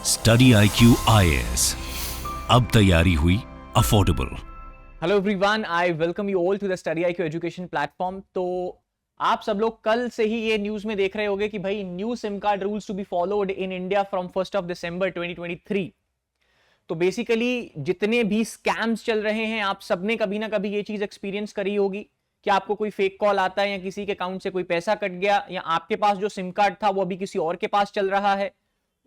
Study IQ IAS, अब तैयारी हुई affordable. Hello everyone, I welcome you all to the study IQ education platform. तो आप सब लोग कल से ही ये न्यूज में देख रहे होंगे कि भाई new SIM card rules to be followed in India from 1 December 2023। तो बेसिकली जितने भी स्कैम्स चल रहे हैं, आप सबने कभी ना कभी ये चीज एक्सपीरियंस करी होगी कि आपको कोई फेक कॉल आता है या किसी के अकाउंट से कोई पैसा कट गया, या आपके पास जो सिम कार्ड था वो अभी किसी और के पास चल रहा है,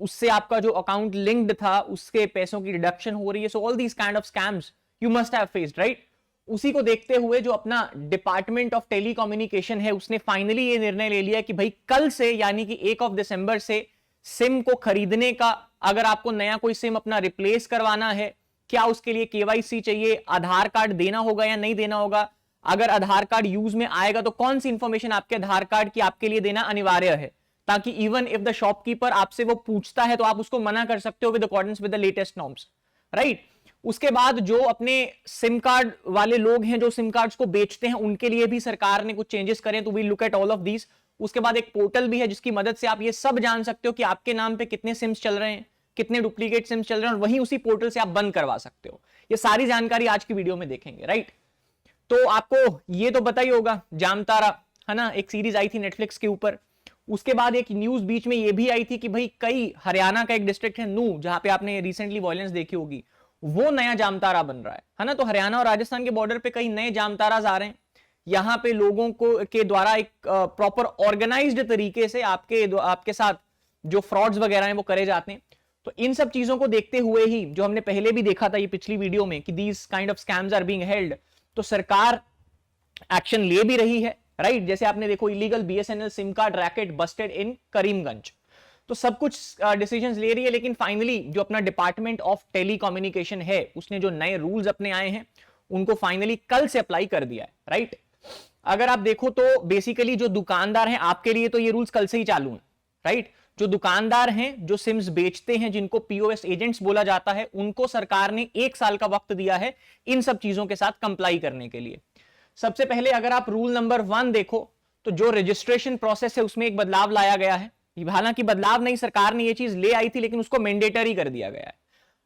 उससे आपका जो अकाउंट लिंक्ड था उसके पैसों की डिडक्शन हो रही है। So all these kind of scams you must have faced, right? उसी को देखते हुए जो अपना डिपार्टमेंट ऑफ टेलीकम्युनिकेशन है उसने फाइनली ये निर्णय ले लिया कि भाई कल से यानी कि 1 दिसंबर से सिम को खरीदने का, अगर आपको नया कोई सिम अपना रिप्लेस करवाना है, क्या उसके लिए केवाईसी चाहिए, आधार कार्ड देना होगा या नहीं देना होगा, अगर आधार कार्ड यूज में आएगा तो कौन सी इंफॉर्मेशन आपके आधार कार्ड की आपके लिए देना अनिवार्य है, ताकि इवन इफ द शॉपकीपर आपसे वो पूछता है तो आप उसको मना कर सकते हो with accordance with the latest norms, right? उसके बाद जो अपने सिम कार्ड वाले लोग हैं जो सिम कार्ड्स को बेचते हैं, उनके लिए भी सरकार ने कुछ चेंजेस करे, तो we look at all of these. उसके बाद एक पोर्टल भी है जिसकी मदद से आप ये सब जान सकते हो कि आपके नाम पे कितने सिम्स चल रहे हैं, कितने डुप्लीकेट सिम्स चल रहे हैं, और वहीं उसी पोर्टल से आप बंद करवा सकते हो। ये सारी जानकारी आज की वीडियो में देखेंगे, राइट? तो आपको ये तो पता ही होगा, जामतारा है ना, एक सीरीज आई थी नेटफ्लिक्स के ऊपर। उसके बाद एक न्यूज बीच में ये भी आई थी कि भाई कई हरियाणा का एक डिस्ट्रिक्ट है नूह, जहां पे आपने रिसेंटली वायलेंस देखी होगी, वो नया जामतारा बन रहा है ना। तो हरियाणा और राजस्थान के बॉर्डर पे कई नए जामताराज आ रहे हैं। यहां पे लोगों को के द्वारा एक प्रॉपर ऑर्गेनाइज्ड तरीके से आपके साथ जो फ्रॉड्स वगैरह हैं वो करे जाते हैं। तो इन सब चीजों को देखते हुए ही, जो हमने पहले भी देखा था ये पिछली वीडियो में, कि these kind of scams are being held, तो सरकार एक्शन ले भी रही है, राइट? जैसे आपने देखो, illegal BSNL SIM card racket busted in Karimganj. तो सब कुछ डिसीजंस ले रही है, लेकिन फाइनली जो अपना डिपार्टमेंट ऑफ टेलीकम्युनिकेशन है उसने जो नए रूल्स अपने आए हैं उनको फाइनली कल से अप्लाई कर दिया है, राइट? अगर आप देखो तो बेसिकली जो दुकानदार हैं, आपके लिए तो ये रूल्स कल से ही चालू हैं, राइट? जो दुकानदार हैं, जो सिम्स बेचते हैं, जिनको POS एजेंट्स बोला जाता है, उनको सरकार ने 1 साल का वक्त दिया है इन सब चीजों के साथ कंप्लाई करने के लिए। सबसे पहले अगर आप रूल नंबर 1 देखो तो जो रजिस्ट्रेशन प्रोसेस है उसमें एक बदलाव लाया गया है। हालांकि बदलाव नहीं, सरकार ने ये चीज ले आई थी, लेकिन उसको मैंडेटरी कर दिया गया है।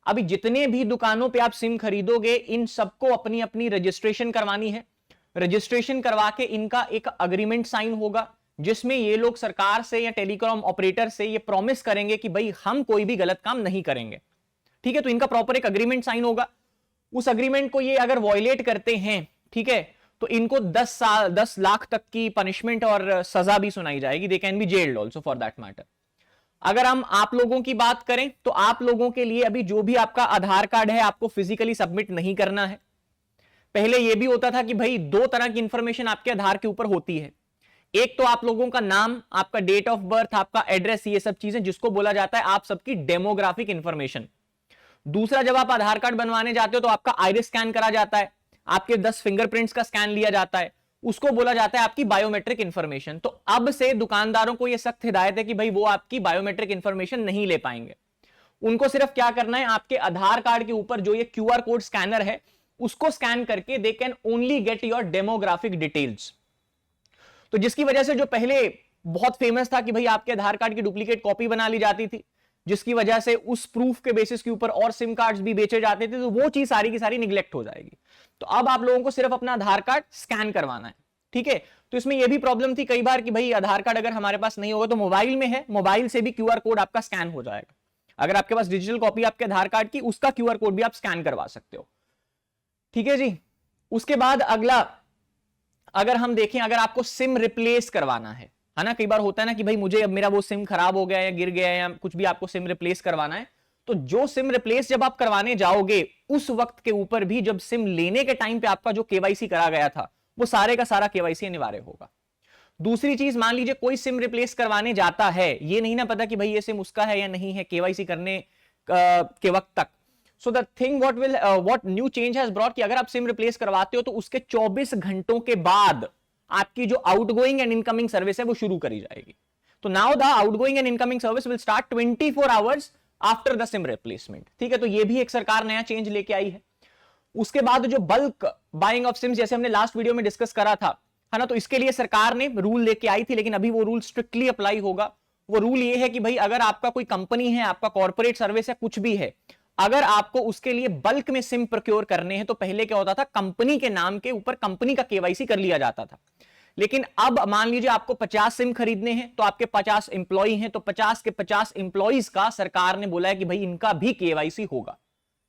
अभी जितने भी दुकानों पे आप सिम खरीदोगे, इन सबको अपनी अपनी रजिस्ट्रेशन करवानी है। रजिस्ट्रेशन करवा के इनका एक अग्रीमेंट साइन होगा, जिसमें ये लोग सरकार से या टेलीकॉम ऑपरेटर से ये प्रॉमिस करेंगे कि भाई हम कोई भी गलत काम नहीं करेंगे, ठीक है? तो इनका प्रॉपर एक अग्रीमेंट साइन होगा। उस अग्रीमेंट को ये अगर वॉयलेट करते हैं, ठीक है, तो इनको 10 लाख तक की पनिशमेंट और सजा भी सुनाई जाएगी। They can be gelled also for that matter. अगर हम आप लोगों की बात करें तो आप लोगों के लिए अभी जो भी आपका आधार कार्ड है आपको फिजिकली सबमिट नहीं करना है। पहले यह भी होता था कि भाई 2 तरह की इंफॉर्मेशन आपके आधार के ऊपर होती है। एक तो आप लोगों का नाम, आपका डेट ऑफ बर्थ, आपका एड्रेस, ये सब चीजें जिसको बोला जाता है आप सबकी डेमोग्राफिक इंफॉर्मेशन। दूसरा, जब आप आधार कार्ड बनवाने जाते हो तो आपका आइरिस स्कैन करा जाता है, आपके 10 फिंगरप्रिंट्स का स्कैन लिया जाता है, उसको बोला जाता है आपकी बायोमेट्रिक इंफॉर्मेशन। तो अब से दुकानदारों को यह सख्त हिदायत है कि भाई वो आपकी बायोमेट्रिक इंफॉर्मेशन नहीं ले पाएंगे। उनको सिर्फ क्या करना है, आपके आधार कार्ड के ऊपर जो ये QR कोड स्कैनर है उसको स्कैन करके they can only get your demographic details. तो जिसकी वजह से जो पहले बहुत फेमस था कि भाई आपके आधार कार्ड की डुप्लीकेट कॉपी बना ली जाती थी, जिसकी वजह से उस प्रूफ के बेसिस के ऊपर और सिम कार्ड्स भी बेचे जाते थे, तो वो चीज सारी की सारी निगलेक्ट हो जाएगी। तो अब आप लोगों को सिर्फ अपना आधार कार्ड स्कैन करवाना है, ठीक है? तो इसमें यह भी प्रॉब्लम थी कई बार कि भाई आधार कार्ड अगर हमारे पास नहीं होगा तो मोबाइल में है, मोबाइल से भी QR कोड आपका स्कैन हो जाएगा। अगर आपके पास डिजिटल कॉपी आपके आधार कार्ड की, उसका QR कोड भी आप स्कैन करवा सकते हो, ठीक है जी? उसके बाद अगला, अगर हम देखें, अगर आपको सिम रिप्लेस करवाना है ना, कई बार होता है ना कि भाई मुझे अब मेरा वो सिम खराब हो गया या गिर गया या कुछ भी, आपको सिम रिप्लेस करवाना है, तो जो सिम रिप्लेस जब आप करवाने जाओगे उस वक्त के ऊपर भी, जब सिम लेने के टाइम पे आपका जो KYC करा गया था वो सारे का सारा KYC अनिवार्य होगा। दूसरी चीज, मान लीजिए कोई सिम रिप्लेस करवाने जाता है, ये नहीं ना पता कि भाई ये सिम उसका है या नहीं है KYC करने के वक्त तक। So the thing what new change has brought, कि अगर आप सिम रिप्लेस करवाते हो तो उसके 24 घंटों के बाद आपकी जो आउटगोइंग एंड इनकमिंग सर्विस है वो शुरू करी जाएगी। तो now the outgoing and incoming service will start 24 hours after the SIM replacement, ठीक है? तो ये भी एक सरकार नया चेंज लेके आई है। उसके बाद जो बल्क बाइंग ऑफ सिम्स, जैसे हमने लास्ट वीडियो में डिस्कस करा था, है ना, तो इसके लिए सरकार ने रूल लेके आई थी, लेकिन अभी वो रूल स्ट्रिक्टली अप्लाई होगा। वो रूल ये है कि भाई अगर आपका कोई कंपनी है, आपका कॉर्पोरेट सर्विस है, कुछ भी है, अगर आपको उसके लिए बल्क में सिम प्रोक्योर करने हैं तो पहले क्या होता था, कंपनी के नाम के ऊपर कंपनी का केवाईसी कर लिया जाता था। लेकिन अब मान लीजिए आपको 50 सिम खरीदने हैं, तो आपके 50 इंप्लॉई हैं, तो 50 के 50 इंप्लॉइज का सरकार ने बोला है कि भाई इनका भी केवाईसी होगा।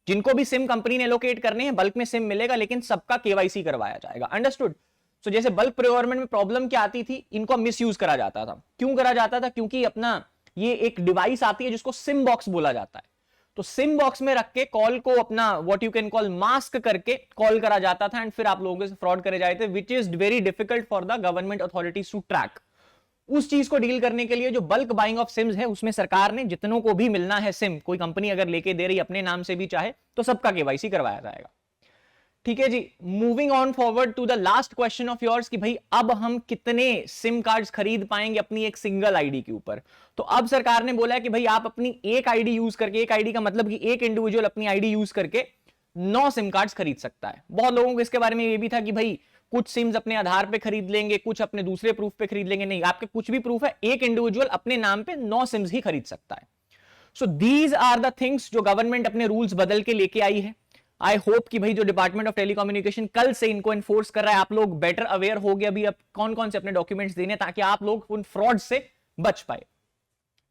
जिनको भी सिम कंपनी ने एलोकेट करने हैं, बल्क में सिम मिलेगा, लेकिन सबका केवाईसी करवाया जाएगा। अंडरस्टूड? सो जैसे बल्क प्रोक्योरमेंट में प्रॉब्लम क्या आती थी, इनको मिसयूज करा जाता था। क्यों करा जाता था? क्योंकि अपना ये एक डिवाइस आती है जिसको सिम बॉक्स बोला जाता है, तो सिम बॉक्स में रख के कॉल को अपना what you can call mask करके कॉल करा जाता था, एंड फिर आप लोगों से फ्रॉड करे जाते थे, which is very difficult for the government authorities to track. उस चीज को डील करने के लिए जो बल्क बाइंग ऑफ सिम्स है, उसमें सरकार ने जितनों को भी मिलना है सिम, कोई कंपनी अगर लेके दे रही अपने नाम से भी चाहे, तो सबका केवाईसी करवाया जाएगा। ठीक है जी, moving on forward to the last question of yours कि भाई अब हम कितने सिम कार्ड्स खरीद पाएंगे अपनी एक सिंगल आईडी के ऊपर। तो अब सरकार ने बोला है कि भाई आप अपनी एक आईडी यूज करके, एक आईडी का मतलब कि एक इंडिविजुअल अपनी आईडी यूज करके 9 सिम कार्ड्स खरीद सकता है। बहुत लोगों को इसके बारे में ये भी था कि भाई कुछ सिम्स अपने आधार पे खरीद लेंगे, कुछ अपने दूसरे प्रूफ पे खरीद लेंगे। नहीं, आपके कुछ भी प्रूफ है, एक इंडिविजुअल अपने नाम पे 9 सिम्स ही खरीद सकता है। So these are the things जो गवर्नमेंट अपने रूल्स बदल के लेके आई है। आई होप कि भाई जो डिपार्टमेंट ऑफ टेलीकम्युनिकेशन कल से इनको एनफोर्स कर रहा है, आप लोग बेटर अवेयर हो गए अभी अब कौन कौन से अपने डॉक्यूमेंट्स देने, ताकि आप लोग उन फ्रॉड से बच पाए।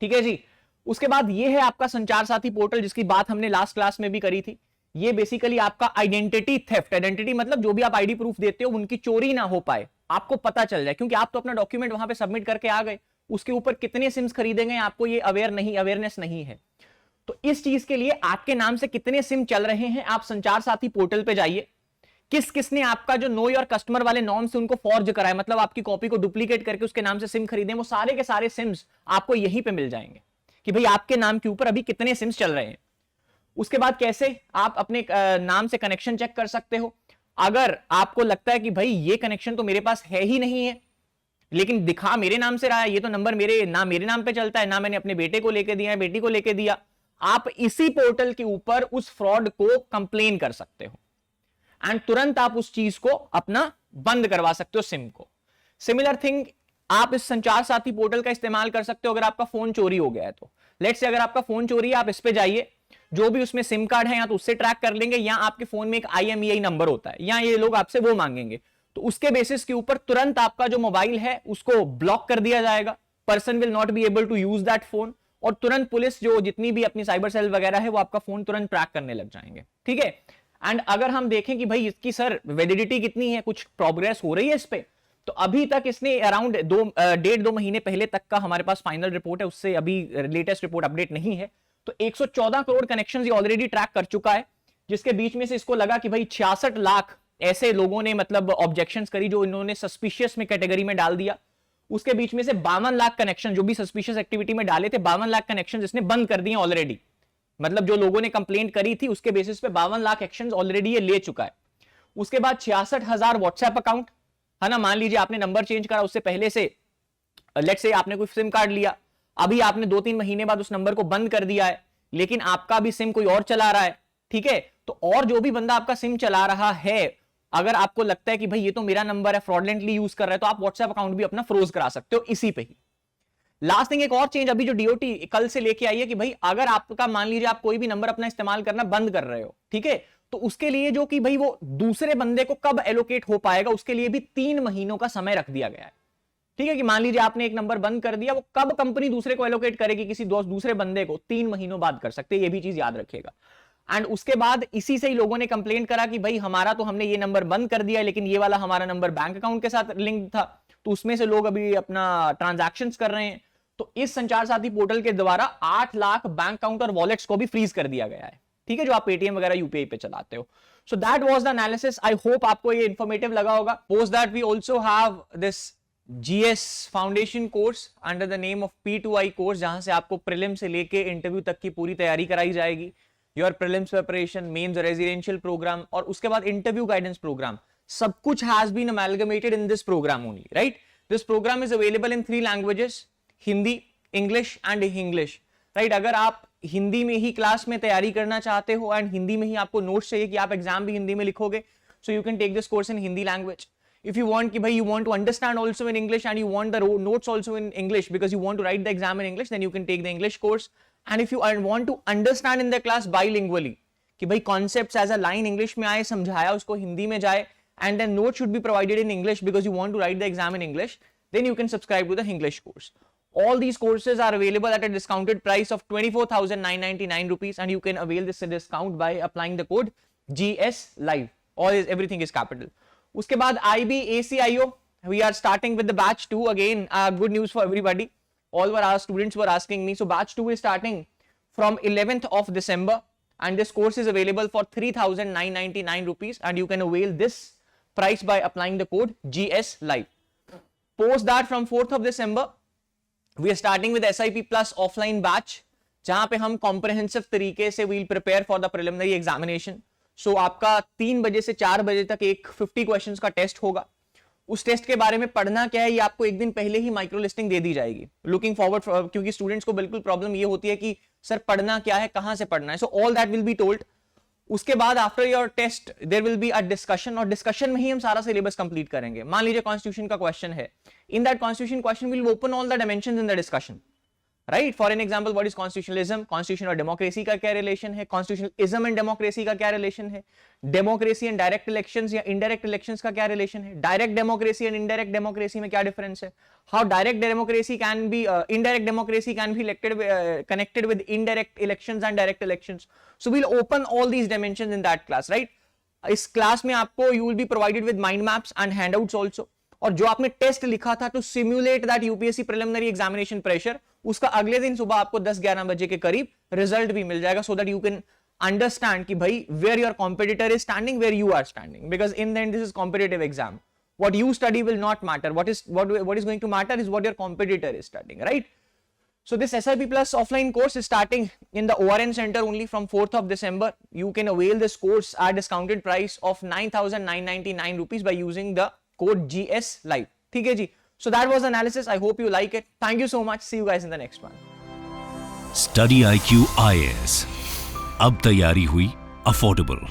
ठीक है जी। उसके बाद ये है आपका संचार साथी पोर्टल, जिसकी बात हमने लास्ट क्लास में भी करी थी। ये बेसिकली आपका आइडेंटिटी थेफ्ट, आइडेंटिटी मतलब जो भी आप आईडी प्रूफ देते हो उनकी चोरी ना हो पाए, आपको पता चल जाए, क्योंकि आप तो अपना डॉक्यूमेंट वहां पे सबमिट करके आ गए, उसके ऊपर कितने सिम्स खरीदेंगे आपको ये अवेयरनेस नहीं है। तो इस चीज के लिए आपके नाम से कितने सिम चल रहे हैं, आप संचार साथी पोर्टल पे जाइए। किस किसने आपका जो नो योर कस्टमर वाले नॉर्म से उनको फॉर्ज कराए, मतलब आपकी कॉपी को डुप्लीकेट करके उसके नाम से सिम खरीदे, वो सारे के सारे सिम्स आपको यहीं पे मिल जाएंगे कि भाई आपके नाम के ऊपर अभी कितने सिम्स चल रहे हैं। उसके बाद कैसे आप अपने नाम से कनेक्शन चेक कर सकते हो। अगर आपको लगता है कि भाई ये कनेक्शन तो मेरे पास है ही नहीं है, लेकिन दिखा मेरे नाम से रहा है, ये तो नंबर मेरे नाम पे चलता है, ना मैंने अपने बेटे को लेके दिया है, बेटी को लेके दिया, आप इसी पोर्टल के ऊपर उस फ्रॉड को कंप्लेन कर सकते हो एंड तुरंत आप उस चीज को अपना बंद करवा सकते हो सिम को। सिमिलर थिंग आप इस संचार साथी पोर्टल का इस्तेमाल कर सकते हो अगर आपका फोन चोरी हो गया है तो। लेट्स से अगर आपका फोन चोरी है, आप इस पे जाइए, जो भी उसमें सिम कार्ड है या तो उससे ट्रैक कर लेंगे, या आपके फोन में एक IMEI नंबर होता है, या ये लोग आपसे वो मांगेंगे, तो उसके बेसिस के ऊपर तुरंत आपका जो मोबाइल है उसको ब्लॉक कर दिया जाएगा। Person will not be able to use that phone, और तुरंत पुलिस जो जितनी भी अपनी साइबर सेल वगैरह है वो आपका फोन तुरंत ट्रैक करने लग जाएंगे। ठीक है। एंड अगर हम देखें कि भाई इसकी सर वैलिडिटी कितनी है, कुछ प्रोग्रेस हो रही है इस पे, तो अभी तक इसने अराउंड 1.5-2 महीने पहले तक का हमारे पास फाइनल रिपोर्ट है, उससे अभी लेटेस्ट रिपोर्ट अपडेट नहीं है, तो 114 करोड़ कनेक्शंस ये ऑलरेडी ट्रैक कर चुका है, जिसके बीच में से इसको लगा कि भाई 66 लाख ऐसे लोगों ने मतलब ऑब्जेक्शंस करी जो इन्होंने सस्पिशियस में कैटेगरी में डाल दिया। उसके बीच में से 52 लाख कनेक्शन जो भी सस्पिशियस एक्टिविटी में डाले थे, 52 लाख कनेक्शन इसने बंद कर दिए ऑलरेडी। मतलब जो लोगों ने कंप्लेंट करी थी उसके बेसिस पे 52 लाख एक्शंस ऑलरेडी ये ले चुका है। उसके बाद 66,000 व्हाट्सएप अकाउंट है ना, मान लीजिए आपने नंबर चेंज करा, उससे पहले से लेट्स से आपने कोई सिम कार्ड लिया, अभी आपने 2-3 महीने बाद उस नंबर को बंद कर दिया है, लेकिन आपका भी सिम कोई और चला रहा है। ठीक है, तो और जो भी बंदा आपका सिम चला रहा है, अगर आपको लगता है कि भाई ये तो मेरा नंबर है, फ्रॉडलेंटली यूज कर रहा है, तो आप व्हाट्सएप अकाउंट भी अपना फ्रोज करा सकते हो इसी पे ही। लास्ट थिंग, एक और चेंज अभी जो डीओटी कल से लेके आई है कि भाई अगर आपका मान लीजिए आप कोई भी नंबर अपना इस्तेमाल करना बंद कर रहे हो, ठीक है, तो उसके लिए जो कि भाई वो दूसरे बंदे को कब एलोकेट हो पाएगा, उसके लिए भी 3 महीनों का समय रख दिया गया है। ठीक है, कि मान लीजिए आपने एक नंबर बंद कर दिया, वो कब कंपनी दूसरे को एलोकेट करेगी किसी दूसरे बंदे को, 3 महीनों बाद कर सकते हैं, ये भी चीज याद रखिएगा। एंड उसके बाद इसी से ही लोगों ने कंप्लेंट करा कि भाई हमारा तो हमने ये नंबर बंद कर दिया, लेकिन ये वाला हमारा नंबर बैंक अकाउंट के साथ लिंक था, तो उसमें से लोग अभी अपना ट्रांजैक्शंस कर रहे हैं। तो इस संचार साथी पोर्टल के द्वारा 8 लाख बैंक अकाउंट और वॉलेट्स को भी फ्रीज कर दिया गया है। ठीक है, जो आप पेटीएम वगैरह यूपीआई पे चलाते हो। So that was the analysis. I hope आपको ये इंफॉर्मेटिव लगा होगा। Post that we also have this GS foundation course under the name of P2I course, जहां से आपको प्रीलिम से लेके इंटरव्यू तक की पूरी तैयारी कराई जाएगी। Your prelims preparation, mains, residential programme और उसके बाद इंटरव्यू गाइडेंस प्रोग्राम, सब कुछ has been amalgamated in this programme only, right. This programme is available in 3 languages, Hindi, English and English, right. अगर आप हिंदी में ही क्लास में तैयारी करना चाहते हो एंड हिंदी में ही आपको नोट्स चाहिए कि आप एग्जाम भी हिंदी में लिखोगे, so you can take this course in Hindi language. if you want ki bhai you want to understand also in English and you want the notes also in English because you want to write the exam in English, then you can take the English course. And if you want to understand in the class bilingually कि भाई concepts as a line English में आए, समझाया उसको हिंदी में जाए, and then notes should be provided in English because you want to write the exam in English, then you can subscribe to the English course. All these courses are available at a discounted price of 24,999 rupees, and you can avail this discount by applying the code GS Live. Everything is capital. उसके बाद IB ACIO, we are starting with the batch 2 again. Good news for everybody. All our students were asking me. So batch 2 is starting from 11th of December, and this course is available for 3,999 rupees, and you can avail this price by applying the code GS Live. Post that from 4th of December, we are starting with SIP Plus offline batch, जहां पे हम comprehensive तरीके से we'll prepare for the preliminary examination. So आपका 3 बजे से 4 बजे तक एक 50 क्वेश्चंस का टेस्ट होगा. उस टेस्ट के बारे में पढ़ना क्या है ये आपको एक दिन पहले ही माइक्रो लिस्टिंग दे दी जाएगी. लुकिंग फॉरवर्ड, क्योंकि स्टूडेंट्स को बिल्कुल प्रॉब्लम ये होती है कि सर पढ़ना क्या है, कहां से पढ़ना है. So all that will be told. उसके बाद after your test there will be a discussion, और डिस्कशन में ही हम सारा सिलेबस कंप्लीट करेंगे. मान लीजिए कॉन्स्टिट्यूशन का क्वेश्चन है, in that constitution question will open all the dimensions in the discussion. Right, for an example, what is constitutionalism, constitution और डेमोक्रेसी का क्या रिलेशन है, कॉन्स्टिट्यूशनलिज्म एंड डेमोक्रेसी का क्या रिलेशन है, डेमोक्रेसी एंड डायरेक्ट इलेक्शंस या indirect elections का क्या रिलेशन है, direct democracy and indirect democracy में क्या डिफरेंस है, how direct democracy can be indirect democracy can be connected with indirect elections and direct elections. So we'll open all these dimensions in that class. Right, इस class में आपको you will be provided with mind maps and handouts also. और जो आपने test लिखा था to simulate that UPSC preliminary examination pressure, उसका अगले दिन सुबह आपको 10-11 बजे के करीब रिजल्ट भी मिल जाएगा, so that you can understand कि भाई where your competitor is standing, where you are standing, because in the end this is competitive exam. What you study will not matter, what is going to matter is what your competitor is studying. Right, so this SIP Plus offline course is starting in the ORN center only from 4th of December. You can avail this course at discounted price of 9,999 rupees by using the code GS Live. ठीक है जी. So that was analysis. I hope you like it. Thank you so much. See you guys in the next one. Study IQ IAS. अब तैयारी हुई affordable.